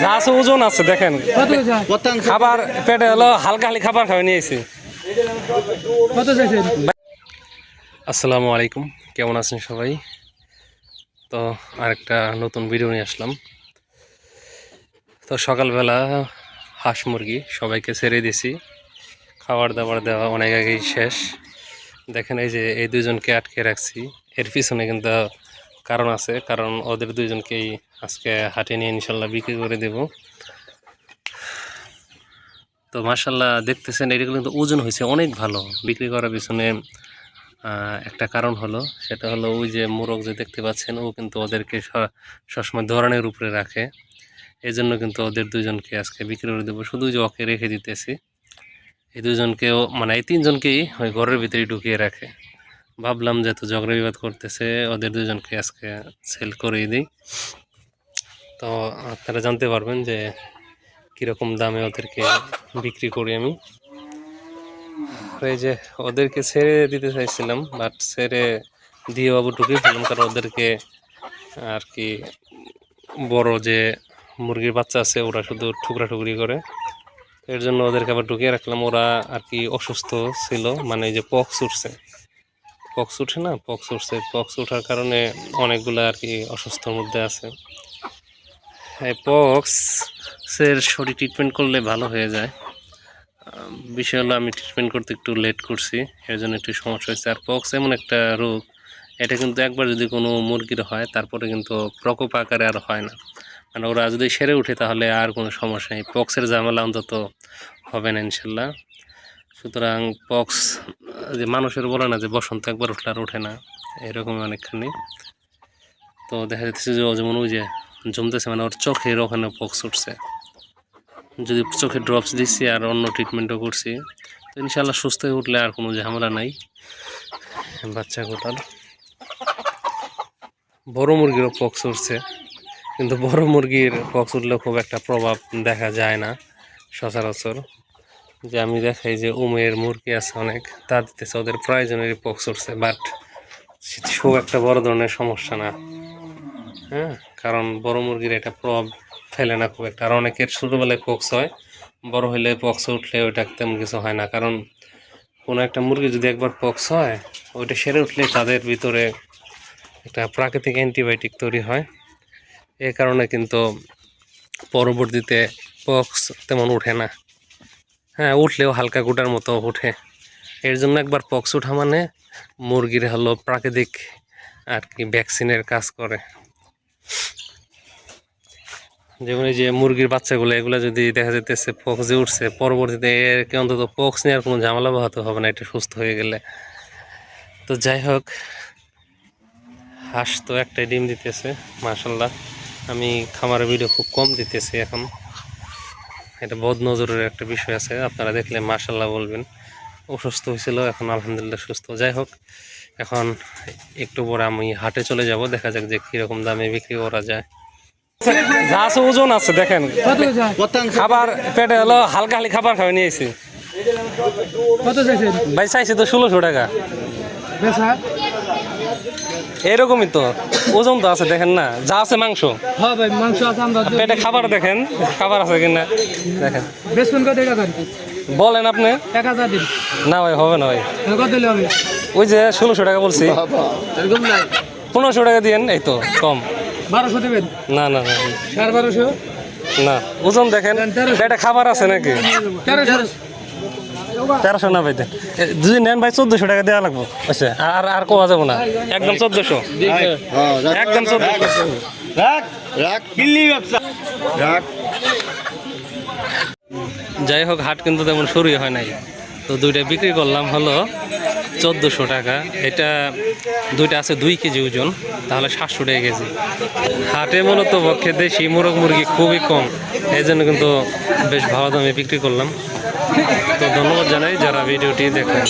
যা আছে ওজন আছে দেখেন, খাবার পেটে হলো হালকা হালকা খাবার খাওয়া নিয়েছি। আসসালামু আলাইকুম, কেমন আছেন সবাই? তো আরেকটা নতুন ভিডিও নিয়ে আসলাম। তো সকালবেলা হাঁস মুরগি সবাইকে ছেড়ে দিছি, খাবার দাবার দেওয়া অনেক আগেই শেষ। দেখেন এই যে এই দুজনকে আটকে রাখছি, এর পিছনে কিন্তু কারণ আছে, কারণ ওদের দুজনকেই আজকে হাটে নিয়ে ইনশাল্লাহ বিক্রি করে দেব। তো মাশাল্লাহ দেখতেছেন এটা কিন্তু ওজন হয়েছে অনেক ভালো। বিক্রি করার পিছনে একটা কারণ হলো, সেটা হলো ওই যে মোরগ যে দেখতে পাচ্ছেন, ও কিন্তু ওদেরকে সবসময় ধরনের উপরে রাখে। এই জন্য কিন্তু ওদের দুজনকে আজকে বিক্রি করে দেবো, শুধু যে ওকে রেখে দিতেছি। এই দুজনকেও মানে এই তিনজনকেই ওই ঘরের ভিতরে ঢুকিয়ে রাখে। ভাবলাম যে এত ঝগড়া বিবাদ করতেছে, ওদের দুজনকে আজকে সেল করেই দিই। তো আপনারা জানতে পারবেন যে কীরকম দামে ওদেরকে বিক্রি করি আমি। এই যে ওদেরকে ছেড়ে দিতে চাইছিলাম, বাট ছেড়ে দিয়ে বাবু ঢুকিয়ে ফেললাম, কারণ ওদেরকে আর কি বড় যে মুরগির বাচ্চা আছে ওরা শুধু ঠুকরা ঠুকরি করে, এর জন্য ওদেরকে আবার ঢুকিয়ে রাখলাম। ওরা আর কি অসুস্থ ছিল, মানে এই যে পক্স উঠছে না, পক্স উঠার কারণে অনেকগুলো আর কি অসুস্থর মধ্যে আছে। এই পক্সের সঠিক ট্রিটমেন্ট করলে ভালো হয়ে যায়। বিষয় হলো আমি ট্রিটমেন্ট করতে একটু লেট করছি, এর জন্য একটু সমস্যা হয়েছে। আর পক্স এমন একটা রোগ, এটা কিন্তু একবার যদি কোনো মুরগির হয় তারপরে কিন্তু প্রকোপ আকারে আর হয় না, মানে ওরা যদি সেরে উঠে তাহলে আর কোনো সমস্যা নেই। পক্সের ঝামেলা অন্তত হবে না ইনশাল্লাহ। সুতরাং পক্স যে মানুষের বলে না যে বসন্ত একবার উঠলে আর ওঠে না, এরকম অনেকখানি। তো দেখা যাচ্ছে যে যেমন ওই যে জমতেছে, মানে ওর চোখের ওখানে পক্স উঠছে। যদি চোখে ড্রপস দিচ্ছি আর অন্য ট্রিটমেন্টও করছি, তো ইনশাল্লাহ সুস্থ হয়ে উঠলে আর কোনো ঝামেলা নাই। বাচ্চা গোটার বড় মুরগিরও পক্স উঠছে, কিন্তু বড় মুরগির পক্স উঠলেও খুব একটা প্রভাব দেখা যায় না সচরাচর। যে আমি দেখাই যে উমের মুরগি আছে অনেক, তা দিতেছে ওদের প্রয়োজনেরই পক্স উঠছে, বাট খুব একটা বড় ধরনের সমস্যা না। হ্যাঁ, কারণ বড় মুরগির একটা প্রভাব ফেলে না খুব একটা। আর অনেকের ছোটোবেলায় পক্স হয়, বড় হইলে পক্স উঠলে ওইটা তেমন কিছু হয় না। কারণ কোনো একটা মুরগি যদি একবার পক্স হয়, ওইটা সেরে উঠলে তাদের ভিতরে একটা প্রাকৃতিক অ্যান্টিবায়োটিক তৈরি হয়। এ কারণে কিন্তু পরবর্তীতে পক্স তেমন উঠে না। হ্যাঁ, উঠলেও হালকা গুটার মতো উঠে। এর জন্য একবার পক্স ওঠা মানে মুরগির হলো প্রাকৃতিক আর কি ভ্যাকসিনের কাজ করে। যেমন এই যে মুরগির বাচ্চাগুলো, এগুলো যদি দেখা যেতেছে পক্স যে উঠছে, পরবর্তীতে এরকে অন্তত পক্স নেওয়ার কোনো ঝামেলা পোহাতে হবে না এটা সুস্থ হয়ে গেলে। তো যাই হোক, হাঁস তো একটাই ডিম দিতেছে মাশাল্লাহ। আমি খামারের ভিডিও খুব কম দিতেছি এখন, এটা বদ নজরের একটা বিষয় আছে, আপনারা দেখলে মাশাল্লাহ বলবেন। অসুস্থ হয়েছিল, এখন আলহামদুলিল্লাহ সুস্থ। যাই হোক, এখন একটু পরে আমি হাটে চলে যাব, দেখা যাক যে কীরকম দামে বিক্রি করা যায়। যা আছে ওজন আছে দেখেন, খাবার পেটে হলো হালকা হালকা খাবার খাওয়া নিয়েছি। ভাই চাইছি তো 1600 টাকা, এরকমই তো ওজন তো আছে দেখেন না, যা আছে মাংস। হ্যাঁ ভাই, মাংস আছে, আমরা পেটে খাবার দেখেন, খাবার আছে কিনা দেখেন। বেসন কত টাকা দেন? বলেন আপনি। 1000 দিন। না ভাই, হবে না ভাই। কত দিলে হবে? ওই যে 1600 টাকা বলছি, এরকম নাই। 1500 টাকা দিয়েন, এই তো কম। 1200 দেবেন? না না না 1250? না, ওজন দেখেন, পেটে খাবার আছে নাকি? 1300 না ভাই, যদি নেন ভাই 1400 টাকা দেওয়া লাগবো। আচ্ছা, আর আর কোয়া যাবো না, একদম 1400, একদম 1400। যাই হোক, হাট কিন্তু তেমন শুরুই হয় নাই, তো দুইটা বিক্রি করলাম হলো 1400 টাকা। এটা দুইটা আছে 2 কেজি ওজন, তাহলে 700 টাকা কেজি। হাটে মূলত পক্ষে দেশি মোরগ মুরগি খুবই কম, এই জন্য কিন্তু বেশ ভালো দামে বিক্রি করলাম। তো ধন্যবাদ জানাই যারা ভিডিওটি দেখেন।